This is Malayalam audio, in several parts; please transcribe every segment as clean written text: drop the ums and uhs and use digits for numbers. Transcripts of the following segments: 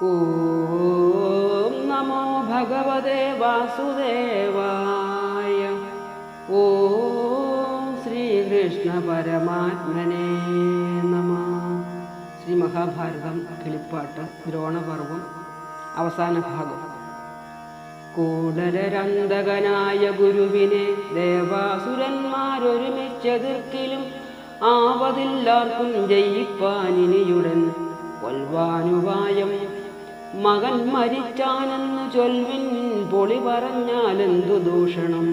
ഓം നമോ ഭഗവതേ വാസുദേവായ. ഓം ശ്രീകൃഷ്ണ പരമാത്മനേ നമഃ. ശ്രീ മഹാഭാരതം കിളിപ്പാട്ട് ദ്രോണപർവം അവസാന ഭാഗം. കൂടലരന്തകനായ ഗുരുവിനെ ദേവാസുരന്മാരൊരുമിച്ചെതിർക്കിലും ആപതില്ലാർക്കും ജയിപ്പാനിനിയുടൻ കൊൽവാനുപായം. മകൻ മരിച്ചാനെന്നു ചൊൽവിൻ പൊളി പറഞ്ഞാലെന്തു ദൂഷണം.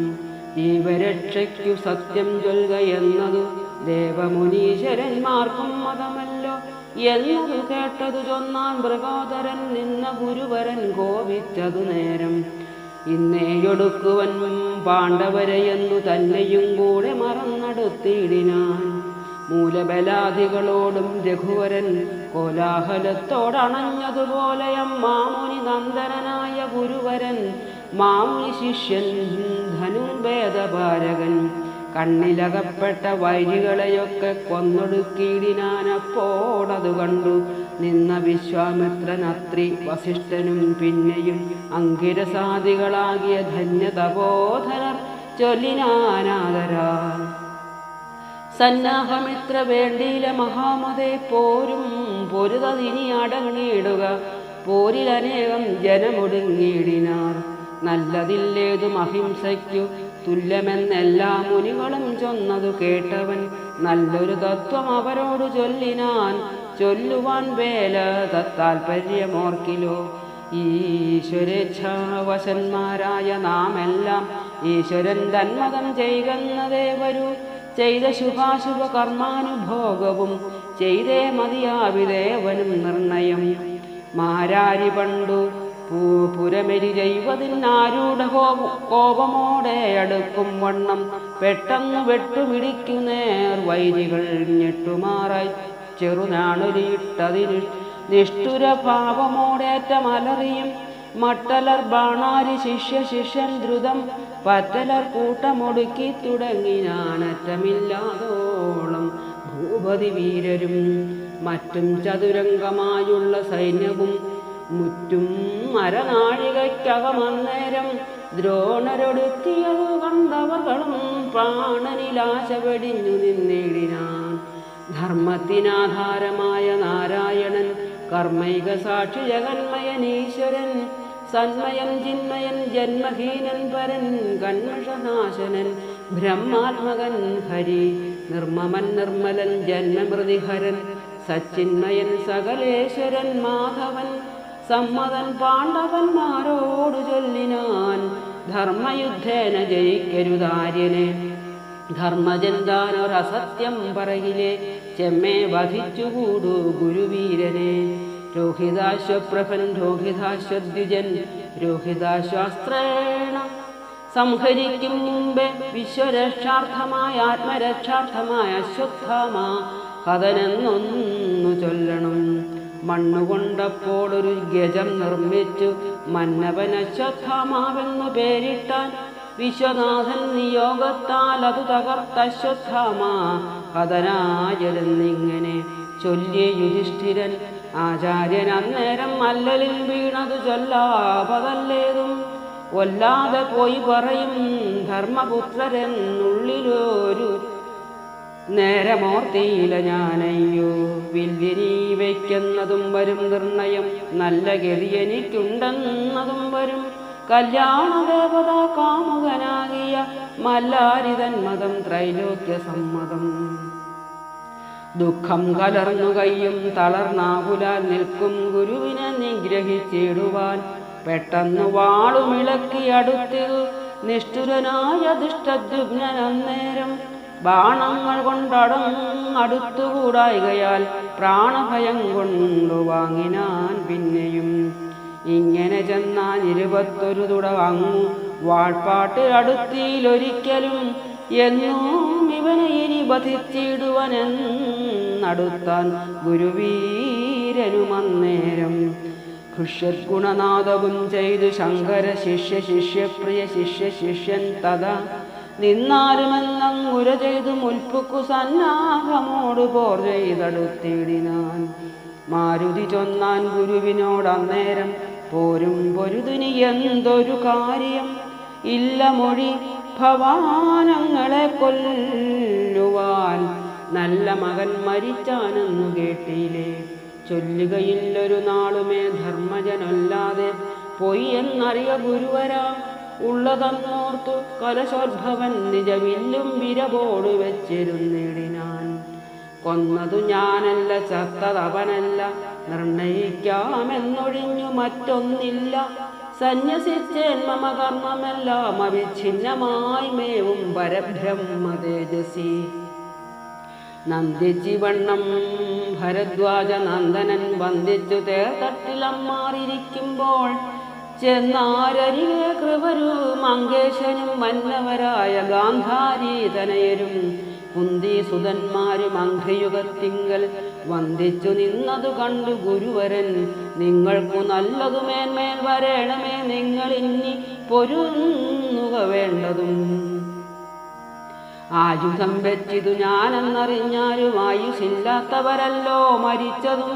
ജീവരക്ഷയ്ക്കു സത്യം ചൊൽകയെന്നതു ദേവമുനീശ്വരന്മാർക്കും മതമല്ലോ എന്നതു കേട്ടതു ചൊന്നാൻ മൃഗോദരൻ നിന്ന ഗുരുവരൻ കോപിച്ചതു നേരം. ഇന്നേയൊടുക്കുവൻ പാണ്ഡവരെയെന്നു തന്നെയും കൂടെ മറന്നടുത്തിടിനാൻ. മൂലബലാധികളോടും രഘുവരൻ കോലാഹലത്തോടണഞ്ഞതുപോലെയം മാമുനി നന്ദനായ ഗുരുവരൻ മാമുനി ശിഷ്യൻ ധനുർഭേദപാരകൻ കണ്ണിലകപ്പെട്ട വൈരികളെയൊക്കെ കൊന്നൊടുക്കിയിടിനാനപ്പോടതു കണ്ടു നിന്ന വിശ്വാമിത്രൻ അത്രി വസിഷ്ഠനും പിന്നെയും അങ്കിരസാദികളാകിയ ധന്യതപോധനർ ചൊല്ലിനാനാദരാ. സന്നാഹമിത്ര വേണ്ടിയില മഹാമതേ പോരും പൊരുതതിനി അടങ്ങിയിടുക. പോരിലനേകം ജനമൊടുങ്ങിയിടിനാർ. നല്ലതില്ലേതും അഹിംസയ്ക്കു തുല്യമെന്നെല്ലാ മുനികളും ചൊന്നതു കേട്ടവൻ നല്ലൊരു തത്വം അവരോട് ചൊല്ലിനാൻ. ചൊല്ലുവാൻ വേല താൽപര്യമോർക്കിലോ. ഈശ്വരേച്ഛാവശന്മാരായ നാം എല്ലാം ഈശ്വരൻ തന്മതം ചെയ്യുന്നതേ വരൂ. ചെയ്ത ശുഭാശുഭ കർമാനുഭോഗവും ചെയ്തേ മതിയാവിദേവനും നിർണയം. മാരാരി പണ്ടു പുരമെരി ചെയ്വതിനാരൂഢ കോപമോടെ അടുക്കും വണ്ണം പെട്ടെന്ന് വെട്ടുപിടിക്കുന്നേർ വൈരികൾ ഞെട്ടുമാറായി ചെറുനാണൊലിയിട്ടതിന് നിഷ്ഠുരഭാവമോടേറ്റ മലറിയും. മട്ടലർ ബാണാരി ശിഷ്യൻ ദ്രുതം പറ്റലർ കൂട്ടമൊടുക്കി തുടങ്ങിനാനറ്റമില്ലാതോളം ഭൂപതി വീരരും മറ്റും ചതുരംഗമായുള്ള സൈന്യവും മുറ്റും അരനാഴികയ്ക്കകമന്നേരം ദ്രോണരൊടുക്കിയതു കണ്ടവകളും പ്രാണനിലാശ വെടിഞ്ഞു നിന്നിടിനാൻ. ധർമ്മത്തിനാധാരമായ നാരായണൻ കർമ്മൈക സാക്ഷി ജഗന്മയനീശ്വരൻ സന്മയൻ ചിന്മയൻ ജന്മഹീനൻ പരൻ കന്മഷനാശനൻ ബ്രഹ്മാത്മകൻ ഹരി നിർമ്മമൻ നിർമ്മലൻ ജന്മമൃതിഹരൻ സച്ചിന്മയൻ സകലേശ്വരൻ മാധവൻ സമ്മതൻ പാണ്ഡവന്മാരോടു ചൊല്ലിനാൻ. ധർമ്മയുദ്ധേന ജയിക്കരുതാര്യനെ ധർമ്മജന്താനൊരസത്യം പറയിലെ ചെമ്മേ വധിച്ചുകൂടു ഗുരുവീരനെ. രോഹിതാശ്വപ്രഭൻ രോഹിതാശ്വദ്വിജൻ രോഹിതാശ്വാസ്ത്രേണ സംഹരിക്കും മുമ്പേ വിശ്വരക്ഷാർത്ഥമായ ആത്മരക്ഷാർത്ഥമായ അശ്വത്ഥാമ കഥനെന്നൊന്നു ചൊല്ലണം. മണ്ണുകൊണ്ടപ്പോഴൊരു ഗജം നിർമ്മിച്ചു മന്നവൻ അശ്വത്ഥാമാവെന്നു പേരിട്ടാൻ. വിശ്വനാഥൻ നിയോഗത്താൽ അത് തകർത്ത അശ്വത്ഥാമ കഥനാചരെന്നിങ്ങനെ ചൊല്ലിയ യുധിഷ്ഠിരൻ. ആചാര്യൻ അന്നേരം അല്ലലിൽ വീണതു ചൊല്ലാപതല്ലേതും കൊല്ലാതെ പോയി പറയും ധർമ്മപുത്രരെന്നുള്ളിലൊരു നേരമോർത്തിയില ഞാനയ്യോ. വില്ലിനീ വയ്ക്കുന്നതും വരും നിർണയം നല്ല ഗതി എനിക്കുണ്ടെന്നതും വരും. കല്യാണദേവത കാമുകനാകിയ മല്ലാരിതൻ മതം ത്രൈലോക്യ സമ്മതം. ദുഃഖം കലർന്നു കയ്യും തളർന്നാകുലാൽ നിൽക്കും ഗുരുവിനെ നിഗ്രഹിച്ചിടുവാൻ പെട്ടെന്നു വാളുമിളക്കി അടുത്തിതു നിഷ്ഠുരനായ ദുഷ്ടദ്യുമ്നൻ അന്നേരം. ബാണങ്ങൾ കൊണ്ടടുത്തുകൂടായികയാൽ പ്രാണഭയം കൊണ്ടു വാങ്ങിനാൻ പിന്നെയും. ഇങ്ങനെ ചെന്നാൽ 21 തുടങ്ങു വാൾപ്പാട്ടിലടുത്തിയിലൊരിക്കലും എന്നും ഇവനെ ഇനി ബധിച്ചിടുവനെന്നടുത്താൻ ഗുരുവീരനുമന്നേരം. ഖുഷ്യഗുണനാദവും ചെയ്തു ശങ്കര ശിഷ്യപ്രിയ ശിഷ്യൻ തഥാ നിന്നാലുമെന്നങ്ങുര ചെയ്തു മുൽപ്പുക്കു സന്നാഹമോട് പോർ ചെയ്തടുത്തിടിനാൻ. മാരുതി ചൊന്നാൻ ഗുരുവിനോടന്നേരം, പോരും പൊരുതിന് എന്തൊരു കാര്യം, ഇല്ല മൊഴി ഭവാനങ്ങളെ കൊല്ലുവാൻ, നല്ല മകൻ മരിച്ചാനെന്നു കേട്ടില്ലേ. ചൊല്ലുകയില്ലൊരു നാളുമേ ധർമ്മജനല്ലാതെ, പൊയ്യെന്നറിയ ഗുരുവരാ. ഉള്ളതെന്നോർത്തു കലശോദ്ഭവൻ നിജവില്ലും വിരവോട് വെച്ചിരുന്നിടിനാൻ. കൊന്നതു ഞാനല്ല, ചത്തതവനല്ല, നിർണയിക്കാമെന്നൊഴിഞ്ഞു മറ്റൊന്നില്ല. സന്യസിച്ചേൻ മമ കർമ്മമെല്ലാം അവിഛിന്നമായി മേവും പരബ്രഹ്മ തേജസി. നന്ദിച്ചിവണ്ണം ഭരദ്വാജ നന്ദനൻ വന്ദിച്ചു തേർത്തട്ടിലമ്മാറിയിരിക്കുമ്പോൾ, ചെന്നാരരികെ കൃപരു മങ്കേശനും മന്നവരായ ഗാന്ധാരീതനയരും കുന്തിസുതന്മാരും അംഘ്രിയുഗത്തിങ്കൽ വന്ദിച്ചു നിന്നതു കണ്ടു ഗുരുവരൻ, നിങ്ങൾക്കു നല്ലതു മേന്മേൽ വരേണമേ, നിങ്ങൾ ഇനി പൊരുന്നുക വേണ്ടതും. ആയുധം വെച്ചിതു ഞാനെന്നറിഞ്ഞാലും ആയുസില്ലാത്തവരല്ലോ മരിച്ചതും.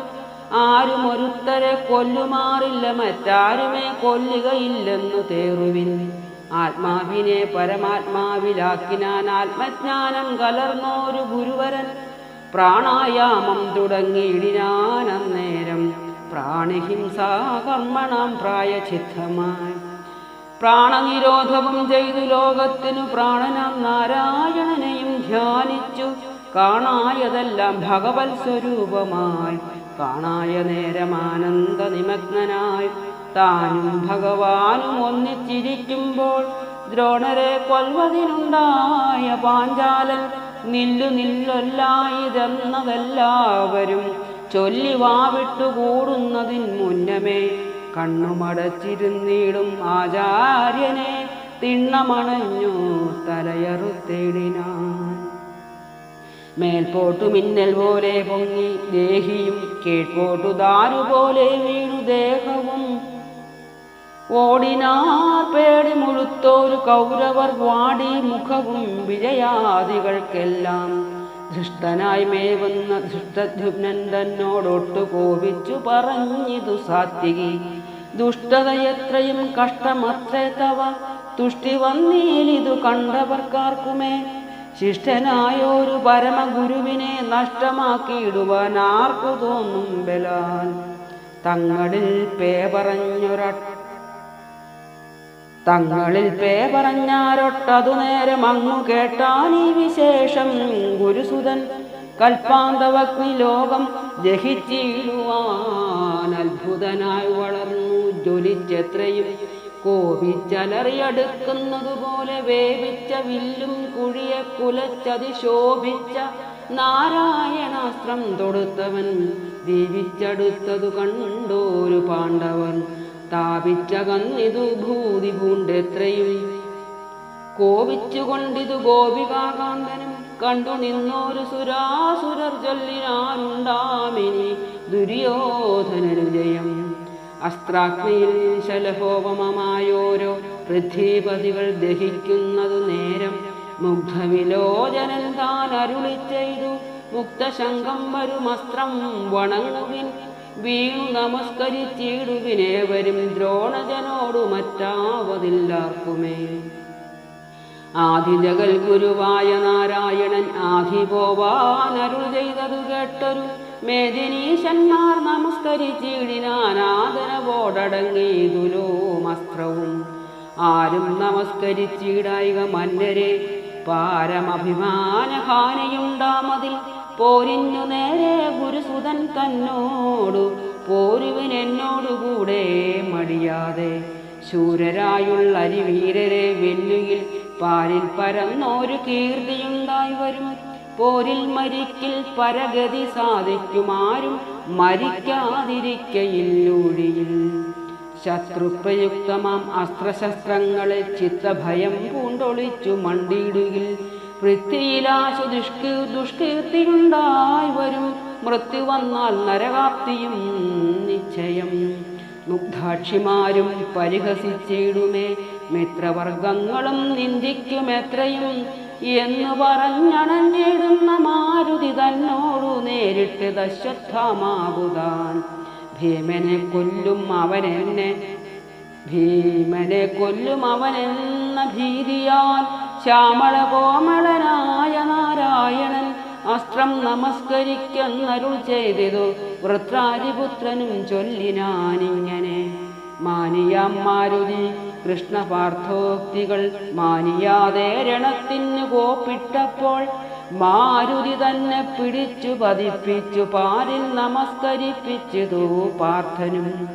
ആരും ഒരുത്തരെ കൊല്ലുമാറില്ല, മറ്റാരുമേ കൊല്ലുകയില്ലെന്നു തേറുവിൻ. ആത്മാവിനെ പരമാത്മാവിലാക്കിനാൻ ആത്മജ്ഞാനം കലർന്നോരു ഗുരുവരൻ, പ്രാണായാമം തുടങ്ങിയിടിനാൻ അന്നേരം, പ്രാണിഹിംസാ കർമ്മണം പ്രായചിത്തമായി. പ്രാണനിരോധവും ചെയ്തു ലോകത്തിനു പ്രാണനാം നാരായണനെയും ധ്യാനിച്ചു, കാണായതെല്ലാം ഭഗവത് സ്വരൂപമായി. കാണായ നേരമാനന്ദ നിമഗ്നനായി താനും ഭഗവാനും ഒന്നിച്ചിരിക്കുമ്പോൾ, ദ്രോണരെ കൊൽവതിനുണ്ടായ പാഞ്ചാലൻ നില്ലു നില്ലൊല്ലായിതെന്നതെല്ലാവരും ചൊല്ലി വാവിട്ടുകൂടുന്നതിൻ മുന്നമേ, കണ്ണുമടച്ചിരുന്നിടും ആചാര്യനെ തിണ്ണമണഞ്ഞു തലയറുത്തേടിനാൻ. മേൽപോട്ടു മിന്നൽ പോലെ പൊങ്ങി ദേഹിയും, കീഴ്പോട്ടു ദാരുപോലെ വീണു ദേഹവും. ഓടിനാർ പേടി മുഴുത്തോരു കൗരവർ വാടി മുഖവും വിജയാദികൾക്കെല്ലാം. ധൃഷ്ടനായി മേവുന്ന ധൃഷ്ടദ്യുമ്നൻ തന്നോടൊട്ടു കോപിച്ചു പറഞ്ഞിതു സാത്വികി, ദുഷ്ടതയെത്രയും കഷ്ടമത്രേ തവ, തുഷ്ടി വന്നീലിതു കണ്ടവർക്കാർക്കുമേ. ശിഷ്ടനായൊരു പരമഗുരുവിനെ നഷ്ടമാക്കിയിടുവാൻ ആർക്കു തോന്നും ബലാൽ. തങ്ങളിൽ പേ പറഞ്ഞാരൊട്ടതു നേരം അങ്ങു കേട്ടാനീ വിശേഷം ഗുരുസുതൻ. കൽപ്പാന്തവഗ്നി ലോകം ദഹിച്ചിടുവാൻ അത്ഭുതനായി വളർന്നു ജ്വലിച്ചെത്രയും, കോപിച്ചലറിയടുക്കുന്നതുപോലെ വേവിച്ച വില്ലും കുഴിയെ കുലച്ചതിശോഭിച്ച നാരായണാസ്ത്രം തൊടുത്തവൻ. ദീപിച്ചടുത്തതു കണ്ടോരു പാണ്ഡവൻ, താപിച്ചകന്നിതു ഭൂതി പൂണ്ടെത്രയും. കോപിച്ചുകൊണ്ടിതു ഗോപികാകാന്തനും കണ്ടു നിന്നോരു സുരാസുരർ ചൊല്ലിനാനുണ്ടാമിനി ദുര്യോധനനു ജയം. അസ്ത്രാഗ്നിയിൽ ശലഭോപമമായോരോ പൃഥ്വീപതികൾ ദഹിക്കുന്നതു നേരം, മുഗ്ധവിലോചനൻ താൻ അരുളി ചെയ്തു, മുക്തശങ്കം വരുമസ്ത്രം വണങ്ങുവിൻ. വീണു നമസ്കരിച്ചിടുവിനേവരും ദ്രോണജനോടു മറ്റാവതില്ലാർക്കുമേ. ആദിജഗൽ ഗുരുവായ നാരായണൻ ആദിപോവാനരുൾ ചെയ്തതു കേട്ടൊരു മേദിനീശന്മാർ നമസ്കരിച്ചിടിനാൻ ആദരവോടടങ്ങിയതുലോമസ്ത്രവും. ആരും നമസ്കരിച്ചിടായിക മന്നരെ, പാരമഭിമാനഹാനിയുണ്ടാമതിൽ. പോരിന്നു നേരെ ഗുരുസുതൻ തന്നോടു, പോരുവിനെന്നോടുകൂടെ മടിയാതെ. ശൂരരായുള്ള അരിവീരരെ വെല്ലുകിൽ പാരിൽ പരന്നോരു കീർത്തിയുണ്ടായി വരും. പോരിൽ മരിക്കിൽ പരഗതി സാധിക്കുമാരും മരിക്കാതിരിക്കയില്ലൂഴിയിൽ. ശത്രുപ്രയുക്തമാം അസ്ത്രശസ്ത്രങ്ങളെ ചിത്തഭയം പൂണ്ടൊളിച്ചു മണ്ടിയിടുകിൽ. പൃഥ്വിയിലാശു ദുഷ്കീർത്തിയുണ്ടായി വരും. മൃത്യു വന്നാൽ നരകാപ്തിയും നിശ്ചയം. മുഗ്ധാക്ഷിമാരും പരിഹസിച്ചിടുമേ, മിത്രവർഗങ്ങളും നിന്ദിക്കുമെത്രയും. എന്നു പറഞ്ഞണഞ്ഞിടുന്ന മാരുതി തന്നോടു നേരിട്ട് അശ്വത്ഥാമാവുതാൻ. ഭീമനെ കൊല്ലും അവനെന്ന ഭീതിയാൽ ശ്യാമള കോമളനായ നാരായണൻ അസ്ത്രം നമസ്കരിക്കുന്നരുൾ ചെയ്തിതു. വൃത്രാരിപുത്രനും ചൊല്ലിനാനിങ്ങനെ. മാനിയാം മാരുതി കൃഷ്ണ പാർത്ഥോക്തികൾ മാനിയാതെ രണത്തിന് കോപ്പിട്ടപ്പോൾ മാരുതി തന്നെ പിടിച്ചു പതിപ്പിച്ചു പാരിൽ നമസ്കരിപ്പിച്ചതു പാർത്ഥനും.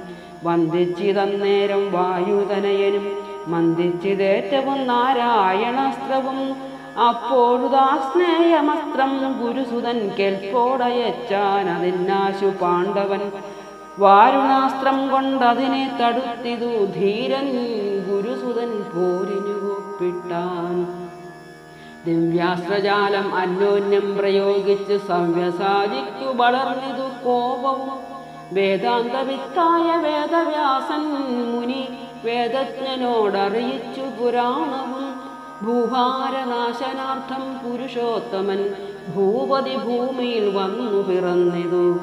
വന്ദിച്ചിതന്നേരം വായുതനയനും മന്ദിച്ചിതേറ്റവും നാരായണാസ്ത്രവും. അപ്പോഴുദാസ്നേയമസ്ത്രം ഗുരുസുതൻ കെൽപ്പോടയച്ചാൻ അതിനാശു പാണ്ഡവൻ. വാരുണാസ്ത്രം കൊണ്ടതിനെ തടുത്തിതു ധീരൻ ഗുരുസുതൻ പോരിനു കൂപ്പിട്ടാൻ. ദിവ്യാസ്ത്രജാലം അന്യോന്യം പ്രയോഗിച്ച് സവ്യസാചിക്കു വളർന്നിതു കോപവും. വേദാന്തവിത്തായ വേദവ്യാസൻ മുനി വേദജ്ഞനോടറിയിച്ചു പുരാണവും. ഭൂഭാരനാശനാർത്ഥം പുരുഷോത്തമൻ ഭൂപതി ഭൂമിയിൽ വന്നു പിറന്നിതു.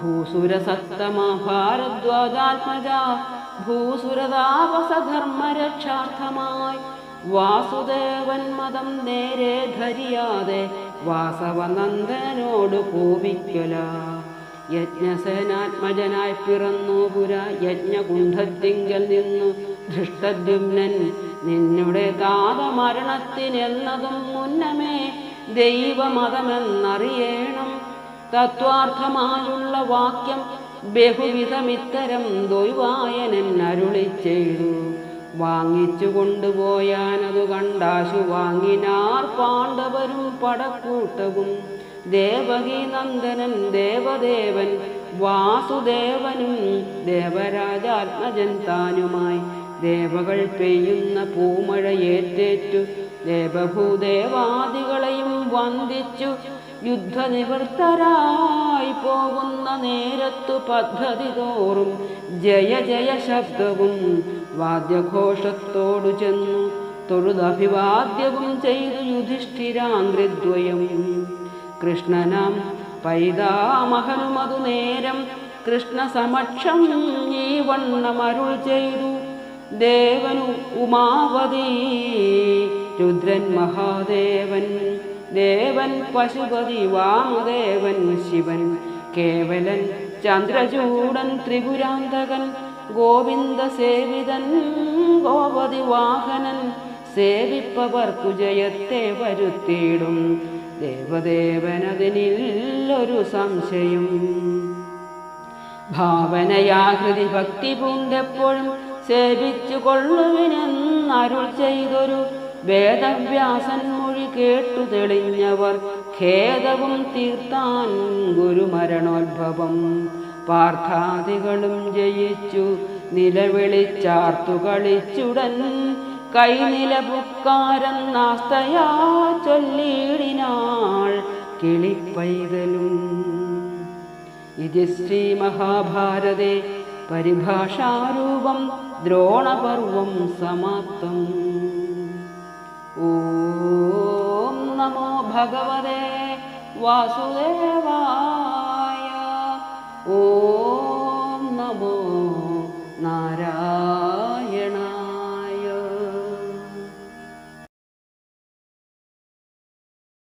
ഭൂസുരസത്തമാ ഭാരദ്വാജാത്മജ ഭൂസുരതാപസധർമ്മരക്ഷാർത്ഥമായി. വാസുദേവൻ മതം നേരെ ധരിയാതെ വാസവനന്ദനോട് കോപിക്കല. യജ്ഞസേനാത്മജനായി പിറന്നു പുര യജ്ഞകുണ്ഠത്തിങ്കൽ നിന്നു ധൃഷ്ടദ്യുമ്നൻ. നിന്നുടെ താതമരണത്തിനെന്നതും മുന്നമേ ദൈവമതമെന്നറിയണം. തത്വാർത്ഥമായുള്ള വാക്യം ബഹുവിധമിത്തരം ദൈവായനൻ അരുളി ചെയ്തു. വാങ്ങിച്ചു കൊണ്ടുപോയാനതു കണ്ടാശു വാങ്ങിനാർ പാണ്ഡവരും പടക്കൂട്ടവും. ദേവകീ നന്ദനൻ ദേവദേവൻ വാസുദേവനും ദേവരാജാത്മജൻ താനുമായി ദേവകൾ പെയ്യുന്ന പൂമഴയേറ്റേറ്റു ദേവഭൂദേവാദികളെയും വന്ദിച്ചു യുദ്ധനിവൃത്തരായി പോകുന്ന നേരത്തു പദ്ധതി തോറും ജയ ജയ ശബ്ദവും വാദ്യഘോഷത്തോടു ചെന്നു തൊഴുതഭിവാദ്യവും ചെയ്തു യുധിഷ്ഠിരാംഗ്രിദ്വയം. കൃഷ്ണനാം പൈതാമഹനുമതു നേരം കൃഷ്ണ സമക്ഷം ഈ വണ്ണമരുൾ ചെയ്തു. ദേവനു ഉമാവതി രുദ്രൻ മഹാദേവൻ ദേവൻ പശുപതി വാമദേവൻ ശിവൻ കേവലൻ ചന്ദ്രചൂടൻ ത്രിപുരാന്തകൻ ഗോവിന്ദ സേവിതൻ ഗോപതി വാഹനൻ സേവിപ്പവർക്കു ജയത്തെ വരുത്തിയിടും ദേവദേവനതിനില്ലൊരു സംശയം. ഭാവനയാകൃതി ഭക്തി പൂണ്ടെപ്പോഴും സേവിച്ചു കൊള്ളുവിനെന്നരുൾ ചെയ്തൊരു വേദവ്യാസൻ മൊഴി കേട്ടു തെളിഞ്ഞവർ ഖേദവും തീർത്താൻ ഗുരുമരണോത്ഭവം. പാർത്ഥാദികളും ജയിച്ചു നിലവിളിച്ചാർത്തു കളിച്ചുടൻ കൈനിലപുക്കാരെന്നാസ്തയാ ചൊല്ലിയിടിനാൾ കിളിപ്പൈതലും. ഇത് ശ്രീമഹാഭാരതേ പരിഭാഷാരൂപം ദ്രോണപർവം സമാപ്തം. ഓം നമോ ഭഗവതേ വാസുദേവായ. ഓം നമോ നാരായണായ.